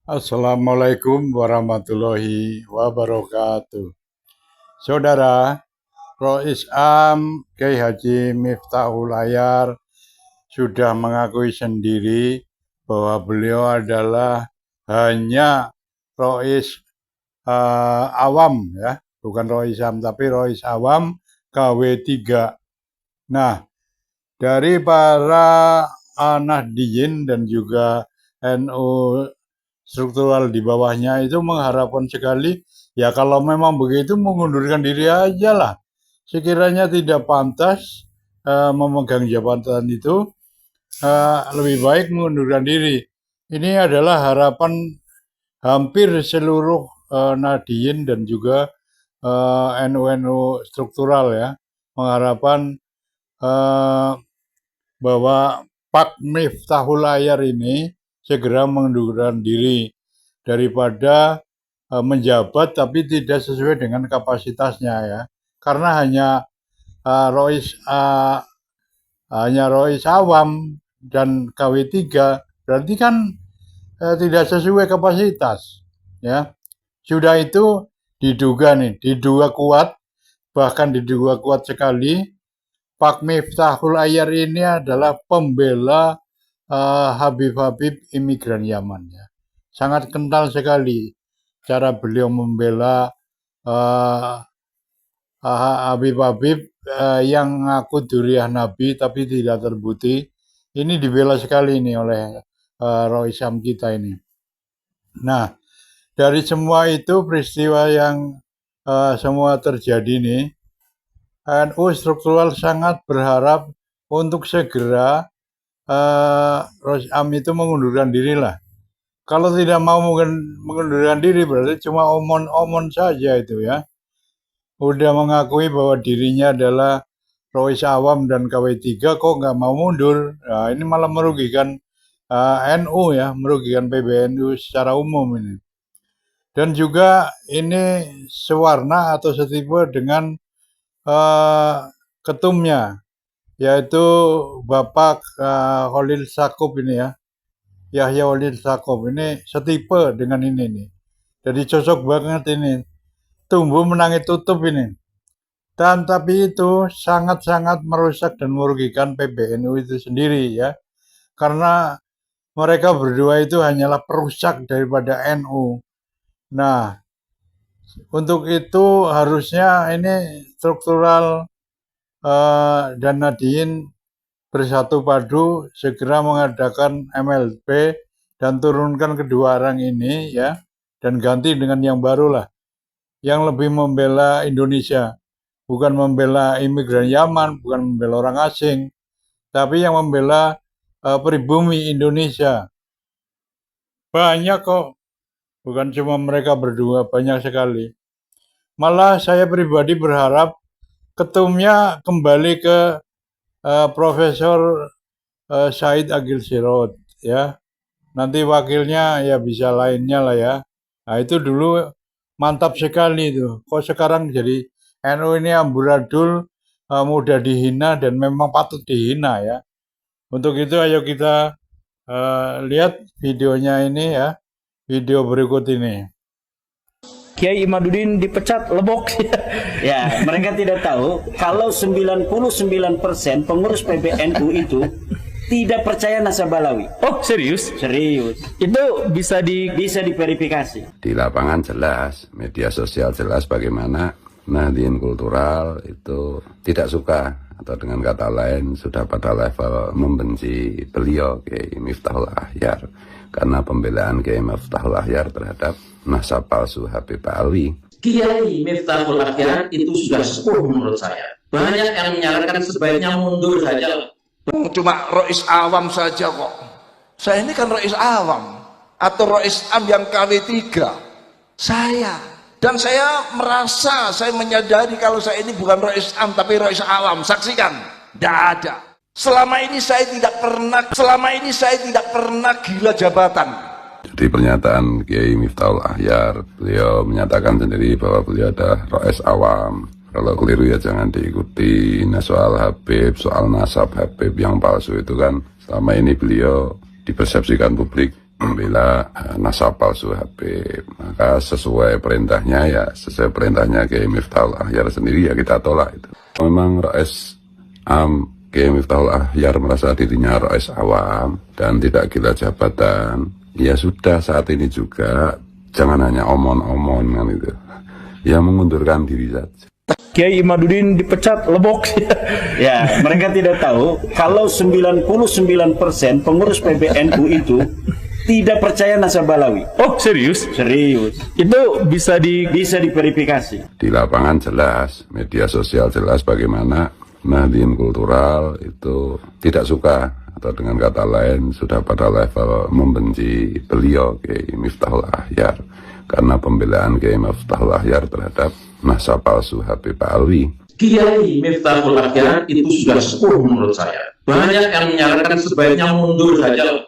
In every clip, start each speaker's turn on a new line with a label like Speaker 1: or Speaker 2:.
Speaker 1: Assalamualaikum warahmatullahi wabarakatuh. Saudara, Rois Am Kiai Haji Miftahul Ahyar sudah mengakui sendiri bahwa beliau adalah hanya Rois awam, ya, bukan Rois Am tapi Rois awam KW3. Nah, dari para Nahdliyin dan juga NU struktural di bawahnya itu mengharapkan sekali, ya kalau memang begitu mengundurkan diri aja lah. Sekiranya tidak pantas memegang jabatan itu, lebih baik mengundurkan diri. Ini adalah harapan hampir seluruh Nahdliyin dan juga NU-NU struktural, ya, mengharapkan bahwa Pak Miftahul Ahyar ini segera mengundurkan diri daripada menjabat tapi tidak sesuai dengan kapasitasnya, ya. Karena hanya Rois awam dan KW3 berarti kan tidak sesuai kapasitas, ya. Sudah itu diduga kuat, bahkan diduga kuat sekali Pak Miftahul Ahyar ini adalah pembela Habib-Habib imigran Yaman, ya. Sangat kental sekali cara beliau membela Habib-Habib yang ngaku duriah Nabi tapi tidak terbukti. Ini dibela sekali ini oleh Rois Am kita ini. Nah, dari semua itu peristiwa yang semua terjadi ini, NU struktural sangat berharap untuk segera Rois Am itu mengundurkan diri lah. Kalau tidak mau mengundurkan diri berarti cuma omon-omon saja itu, ya. Udah mengakui bahwa dirinya adalah Rois awam dan KW3 kok nggak mau mundur. Nah, ini malah merugikan NU, ya, merugikan PBNU secara umum ini. Dan juga ini sewarna atau setipe dengan ketumnya, yaitu Bapak Khalil Sakop ini, ya. Yahya Khalil Sakop ini setipe dengan ini nih. Jadi cocok banget ini. Tumbuh menangi tutup ini. Dan tapi itu sangat-sangat merusak dan merugikan PBNU itu sendiri, ya. Karena mereka berdua itu hanyalah perusak daripada NU. Nah, untuk itu harusnya ini struktural dan Nahdliyin bersatu padu segera mengadakan MLP dan turunkan kedua orang ini, ya, dan ganti dengan yang baru lah, yang lebih membela Indonesia, bukan membela imigran Yaman, bukan membela orang asing, tapi yang membela pribumi Indonesia. Banyak kok, bukan cuma mereka berdua, banyak sekali. Malah saya pribadi berharap ketumnya kembali ke Profesor Said Agil Sirot, ya. Nanti wakilnya ya bisa lainnya lah, ya. Nah, itu dulu mantap sekali itu. Kok sekarang jadi NU ini amburadul, mudah dihina dan memang patut dihina, ya. Untuk itu ayo kita lihat videonya ini, ya. Video berikut ini.
Speaker 2: Kiai Imaduddin dipecat lebok.
Speaker 3: Ya, mereka tidak tahu kalau 99% pengurus PBNU itu tidak percaya Nasabalawi.
Speaker 2: Oh, serius?
Speaker 3: Serius.
Speaker 2: Itu bisa
Speaker 3: diverifikasi.
Speaker 4: Di lapangan jelas, media sosial jelas bagaimana Nahdliyin kultural itu tidak suka, atau dengan kata lain sudah pada level membenci beliau Kiai Miftahul Ahyar karena pembelaan Kiai Miftahul Ahyar terhadap nasab palsu Habib Alwi.
Speaker 5: Kiai Miftahul Ahyar itu sudah sepuh menurut saya. Banyak yang menyarankan sebaiknya mundur saja.
Speaker 6: Cuma Rois awam saja kok. Saya ini kan Rois awam atau Rois am yang KW3. Dan saya merasa, saya menyadari kalau saya ini bukan Rois am tapi Rois awam. Saksikan, tidak ada. Selama ini saya tidak pernah gila jabatan.
Speaker 4: Jadi pernyataan Kiai Miftahul Ahyar, beliau menyatakan sendiri bahwa beliau adalah Rois awam. Kalau keliru ya jangan diikuti. Nah, soal Habib, soal nasab Habib yang palsu itu kan selama ini beliau dipersepsikan publik membela nasab palsu Habib. Maka sesuai perintahnya Kiai Miftahul Akhyar sendiri ya kita tolak itu. Memang Rais Kiai Miftahul Akhyar merasa dirinya Rais awam dan tidak gila jabatan. Ya sudah, saat ini juga jangan hanya omon-omon kan itu. Ya mengundurkan diri saja.
Speaker 2: Kiai Imaduddin dipecat lebok.
Speaker 3: Ya, mereka tidak tahu kalau 99% pengurus PBNU itu tidak percaya nasabah Alawi.
Speaker 2: Oh, serius?
Speaker 3: Serius.
Speaker 2: Itu bisa
Speaker 3: diverifikasi.
Speaker 4: Di lapangan jelas, media sosial jelas bagaimana Nahdien Kultural itu tidak suka, atau dengan kata lain sudah pada level membenci beliau Kiai Miftahul Akhyar karena pembelaan Kiai Miftahul Akhyar terhadap nasab palsu Habib Alwi.
Speaker 5: Kiai Miftahul Akhyar itu sudah sepuh menurut saya. Banyak yang menyarankan sebaiknya mundur saja.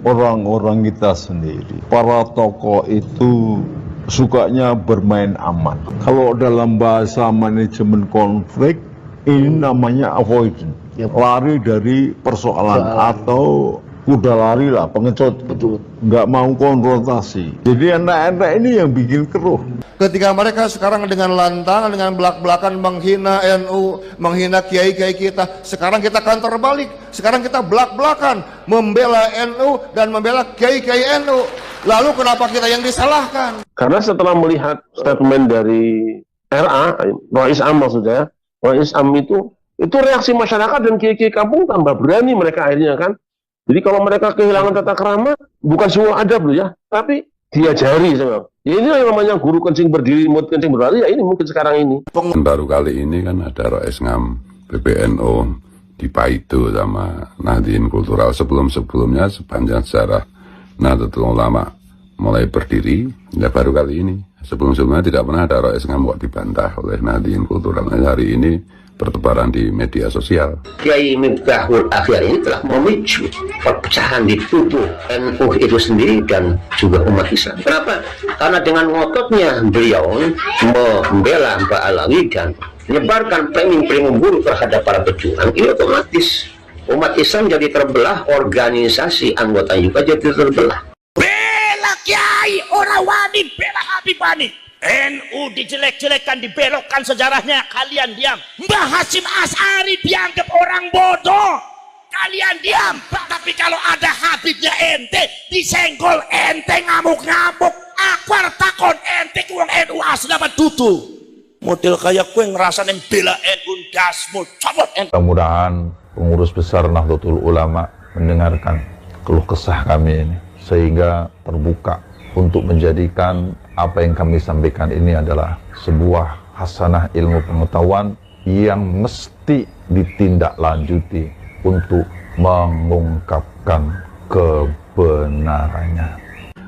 Speaker 7: Orang-orang kita sendiri, para tokoh itu sukanya bermain aman. Kalau dalam bahasa manajemen konflik, ini namanya avoidance, lari dari persoalan atau kuda lari lah, pengecut, nggak mau konfrontasi. Jadi anak-anak ini yang bikin keruh.
Speaker 6: Ketika mereka sekarang dengan lantang, dengan belak-belakan menghina NU, menghina kiai-kiai kita, sekarang kita akan terbalik. Sekarang kita belak-belakan membela NU dan membela kiai-kiai NU. Lalu kenapa kita yang disalahkan?
Speaker 8: Karena setelah melihat statement dari RA, Rais Am maksudnya, Rais Am itu reaksi masyarakat dan kiai-kiai kampung tambah berani mereka akhirnya kan. Jadi kalau mereka kehilangan tata krama, bukan semua adab loh ya, tapi diajari sama. Ya ini yang namanya guru kencing berdiri, mulut kencing berlari, ya ini mungkin sekarang ini.
Speaker 4: Baru kali ini kan ada Rais Ngam PBNU dipaitu sama Nahdien Kultural. Sebelum-sebelumnya sepanjang sejarah Nahdlatul Ulama mulai berdiri, ya baru kali ini. Sebelum-sebelumnya tidak pernah ada Rais Ngam kok dibantah oleh Nahdien Kultural. Nah, hari ini bertebaran di media sosial.
Speaker 9: Kiai Miftahul Akhyar ini telah memicu perpecahan di tubuh NU itu sendiri dan juga umat Islam. Kenapa? Karena dengan ngototnya beliau membela Mbak Alawi dan menyebarkan framing buruk terhadap para pejuang, ini otomatis umat Islam jadi terbelah, organisasi anggota juga jadi terbelah.
Speaker 6: Bela kiai, orang wani, bela Habibani. NU dijelek-jelekkan, dibelokkan sejarahnya, kalian diam. Mbah Hasyim Asy'ari dianggap orang bodoh, kalian diam. Tapi kalau ada Habibnya ente, disenggol ente ngamuk-ngamuk. Akwar takon ente ku wong NU asli apa dudu. Model kayak kue ngerasain bela NU dasmu, copot ente.
Speaker 7: Mudah-mudahan pengurus besar Nahdlatul Ulama mendengarkan keluh kesah kami ini, sehingga terbuka untuk menjadikan apa yang kami sampaikan ini adalah sebuah hasanah ilmu pengetahuan yang mesti ditindaklanjuti untuk mengungkapkan kebenarannya.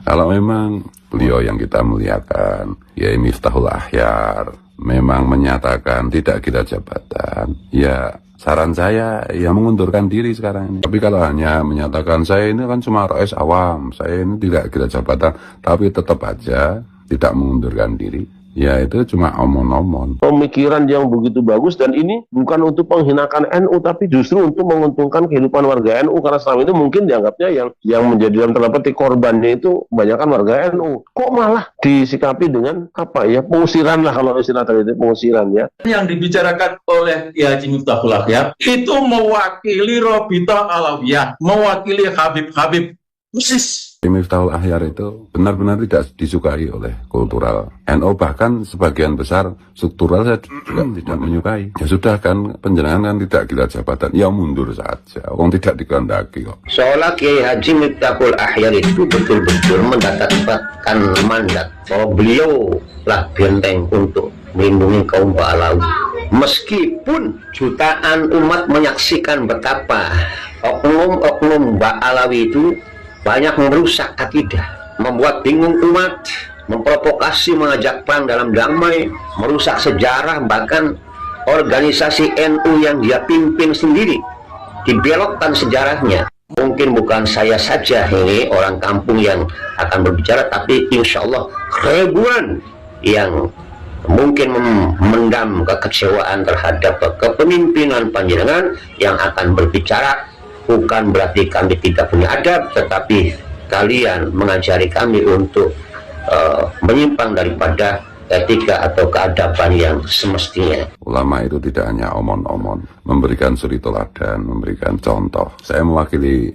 Speaker 4: Kalau memang beliau yang kita muliakan, Kiai Miftahul Akhyar, memang menyatakan tidak gila jabatan, ya saran saya ya mengundurkan diri sekarang ini. Tapi kalau hanya menyatakan saya ini kan cuma Rais awam, saya ini tidak gila jabatan, tapi tetap aja tidak mengundurkan diri, ya itu cuma omon-omon.
Speaker 8: Pemikiran yang begitu bagus, dan ini bukan untuk menghinakan NU, tapi justru untuk menguntungkan kehidupan warga NU, karena selama itu mungkin dianggapnya yang menjadi dalam tanda petik korbannya itu kebanyakan warga NU. Kok malah disikapi dengan apa ya, pengusiran lah, kalau istilah tadi itu pengusiran ya.
Speaker 5: Yang dibicarakan oleh Kiai Miftahul Akhyar itu mewakili Robita Alawiyah, mewakili Habib-Habib persis.
Speaker 4: Miftahul Akhyar itu benar-benar tidak disukai oleh kultural NU, bahkan sebagian besar struktural saya juga tidak menyukai. Ya sudah kan, penjenengan kan tidak gila jabatan, ya mundur saja, orang tidak dikehendaki kok.
Speaker 9: Seolah Kiai Haji Miftahul Akhyar itu betul-betul mendapatkan mandat bahwa beliau lah benteng untuk melindungi kaum Ba'alawi. Meskipun jutaan umat menyaksikan betapa oknum-oknum Ba'alawi itu banyak merusak akidah, membuat bingung umat, memprovokasi, mengajak perang dalam damai, merusak sejarah, bahkan organisasi NU yang dia pimpin sendiri dibelokkan sejarahnya. Mungkin bukan saya saja ini orang kampung yang akan berbicara, tapi insya Allah ribuan yang mungkin memendam kekecewaan terhadap kepemimpinan panjenengan yang akan berbicara bukan berarti kami tidak punya adab, tetapi kalian mengajari kami untuk menyimpang daripada etika atau keadaban yang semestinya.
Speaker 4: Ulama itu tidak hanya omon-omon, memberikan suri teladan, memberikan contoh. Saya mewakili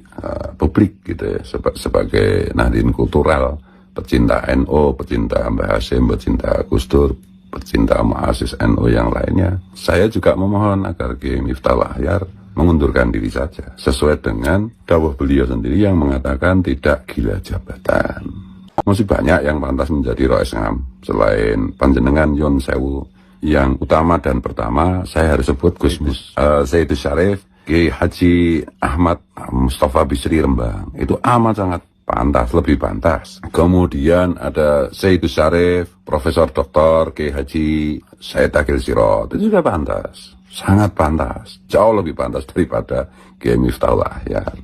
Speaker 4: publik gitu ya, sebagai Nahdien Kultural, pecinta NU, pecinta Mbah Hashim, pecinta Gus Dur, pecinta Mu'assis NU yang lainnya. Saya juga memohon agar Kiai Miftahul Ahyar mengundurkan diri saja, sesuai dengan dawuh beliau sendiri yang mengatakan tidak gila jabatan. Masih banyak yang pantas menjadi Rois Ngam selain panjenengan Yon Sewu. Yang utama dan pertama saya harus sebut Gusmus Sayyidus Syarif Kiai Haji Ahmad Mustafa Bisri Rembang. Itu amat sangat pantas, lebih pantas. Kemudian ada Sayyidus Syarif Profesor Dr. Kiai Haji Said Akil Sirot. Itu juga pantas, sangat pantas, jauh lebih pantas daripada Kiai Miftahul Ahyar,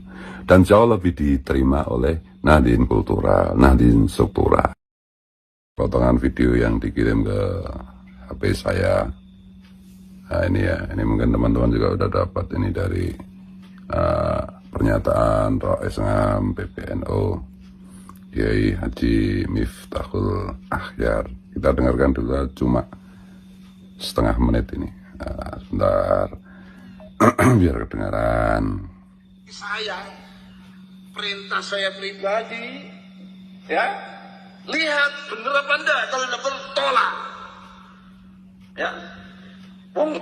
Speaker 4: dan jauh lebih diterima oleh Nahdien Kultural, Nahdien Struktural. Potongan video yang dikirim ke HP saya. Nah ini ya, ini mungkin teman-teman juga udah dapat ini dari pernyataan Rois Ngam PBNU Kiai Haji Miftahul Ahyar. Kita dengarkan dulu cuma setengah menit ini. Sebentar biar kedengaran.
Speaker 10: Perintah saya pribadi, ya, lihat bener apa enggak, kalau enggak bener tolak, ya.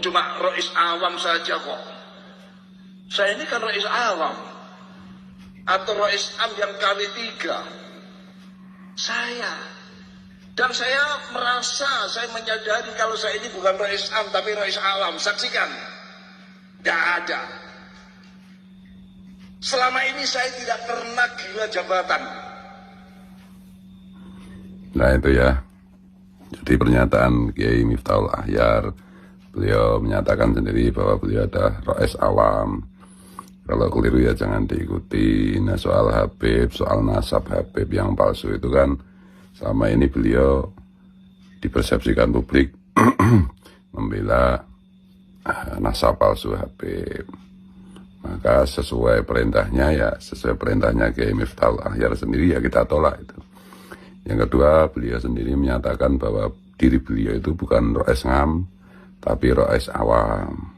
Speaker 10: Cuma Rois awam saja kok. Saya ini kan Rois awam atau Rois am yang kali 3. Dan saya merasa, saya menyadari kalau saya ini bukan Rois am tapi Rois awam. Saksikan, tidak ada. Selama ini saya tidak pernah gila jabatan.
Speaker 4: Nah itu ya, jadi pernyataan Kiai Miftahul Ahyar. Beliau menyatakan sendiri bahwa beliau adalah Rois awam. Kalau keliru ya jangan diikuti. Nah soal Habib, soal nasab Habib yang palsu itu kan selama ini beliau dipersepsikan publik membela nasab palsu Habib. Maka sesuai perintahnya Kiai Miftahul Ahyar sendiri ya kita tolak itu. Yang kedua, beliau sendiri menyatakan bahwa diri beliau itu bukan Rois Ngam tapi Rois awam.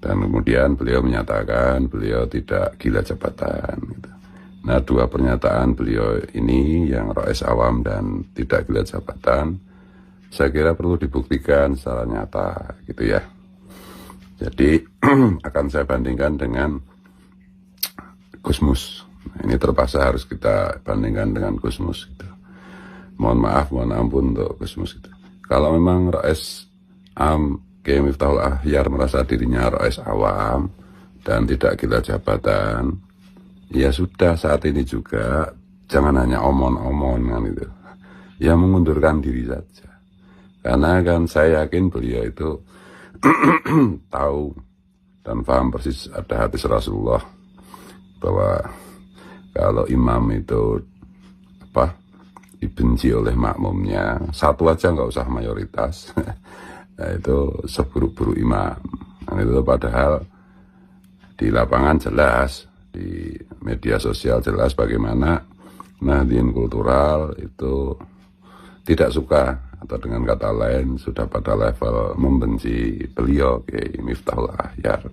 Speaker 4: Dan kemudian beliau menyatakan beliau tidak gila jabatan gitu. Nah dua pernyataan beliau ini yang Rois awam dan tidak gila jabatan saya kira perlu dibuktikan secara nyata gitu ya. Jadi akan saya bandingkan dengan Gusmus. Ini terpaksa harus kita bandingkan dengan Gusmus gitu. Mohon maaf, mohon ampun untuk Gusmus itu. Kalau memang Rois am Kiai Miftahul Ahyar merasa dirinya Rois awam dan tidak gila jabatan, ya sudah saat ini juga jangan hanya omon-omon kan itu. Ya mengundurkan diri saja. Karena kan saya yakin beliau itu tahu dan paham persis ada hadis Rasulullah bahwa kalau imam itu dibenci oleh makmumnya, satu aja nggak usah mayoritas. Nah, itu seburuk-buruk imam. Nah, itu padahal di lapangan jelas, di media sosial jelas bagaimana Nahdien Kultural itu tidak suka, atau dengan kata lain sudah pada level membenci beliau Kiai Miftahul Ahyar.